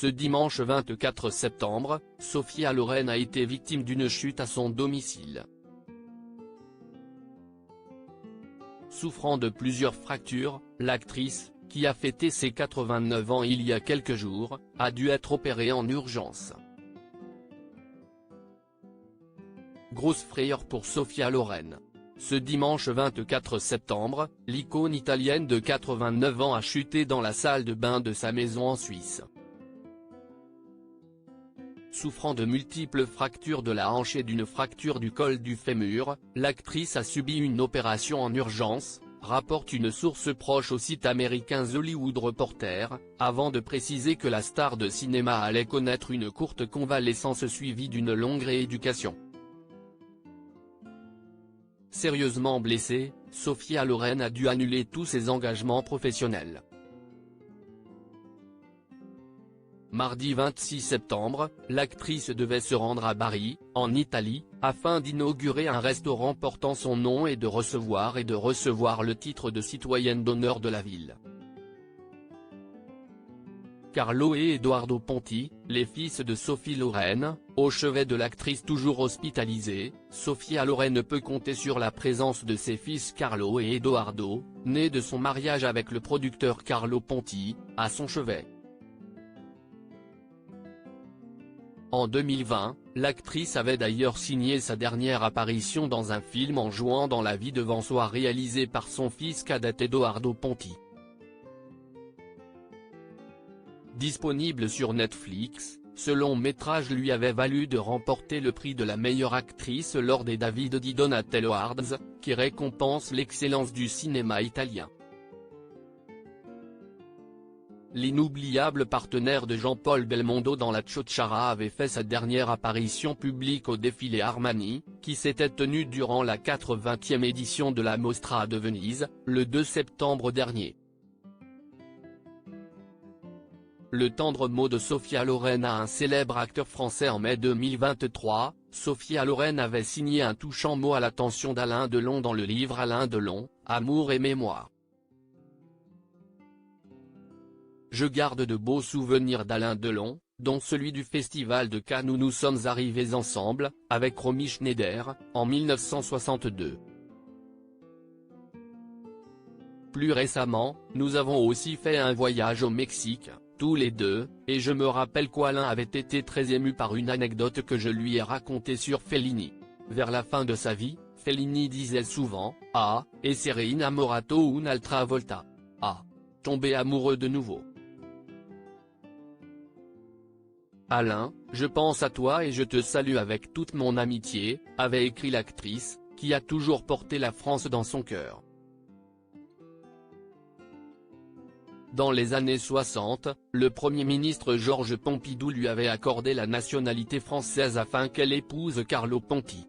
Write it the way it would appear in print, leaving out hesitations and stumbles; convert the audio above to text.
Ce dimanche 24 septembre, Sophia Loren a été victime d'une chute à son domicile. Souffrant de plusieurs fractures, l'actrice, qui a fêté ses 89 ans il y a quelques jours, a dû être opérée en urgence. Grosse frayeur pour Sophia Loren. Ce dimanche 24 septembre, l'icône italienne de 89 ans a chuté dans la salle de bain de sa maison en Suisse. Souffrant de multiples fractures de la hanche et d'une fracture du col du fémur, l'actrice a subi une opération en urgence, rapporte une source proche au site américain The Hollywood Reporter, avant de préciser que la star de cinéma allait connaître une courte convalescence suivie d'une longue rééducation. Sérieusement blessée, Sophia Loren a dû annuler tous ses engagements professionnels. Mardi 26 septembre, l'actrice devait se rendre à Bari, en Italie, afin d'inaugurer un restaurant portant son nom et de recevoir le titre de citoyenne d'honneur de la ville. Carlo et Edoardo Ponti, les fils de Sophie Loren, au chevet de l'actrice toujours hospitalisée, Sophia Loren peut compter sur la présence de ses fils Carlo et Edoardo, nés de son mariage avec le producteur Carlo Ponti, à son chevet. En 2020, l'actrice avait d'ailleurs signé sa dernière apparition dans un film en jouant dans La vie devant soi réalisé par son fils cadet Edoardo Ponti. Disponible sur Netflix, ce long métrage lui avait valu de remporter le prix de la meilleure actrice lors des David di Donatello Awards, qui récompense l'excellence du cinéma italien. L'inoubliable partenaire de Jean-Paul Belmondo dans La Ciociara avait fait sa dernière apparition publique au défilé Armani, qui s'était tenu durant la 80e édition de la Mostra de Venise, le 2 septembre dernier. Le tendre mot de Sophia Loren à un célèbre acteur français en mai 2023, Sophia Loren avait signé un touchant mot à l'attention d'Alain Delon dans le livre Alain Delon, Amour et mémoire. Je garde de beaux souvenirs d'Alain Delon, dont celui du Festival de Cannes où nous sommes arrivés ensemble, avec Romy Schneider, en 1962. Plus récemment, nous avons aussi fait un voyage au Mexique, tous les deux, et je me rappelle qu'Alain avait été très ému par une anecdote que je lui ai racontée sur Fellini. Vers la fin de sa vie, Fellini disait souvent « Ah, essere innamorato un'altra volta. Ah, tomber amoureux de nouveau. » Alain, je pense à toi et je te salue avec toute mon amitié, avait écrit l'actrice, qui a toujours porté la France dans son cœur. Dans les années 60, le Premier ministre Georges Pompidou lui avait accordé la nationalité française afin qu'elle épouse Carlo Ponti.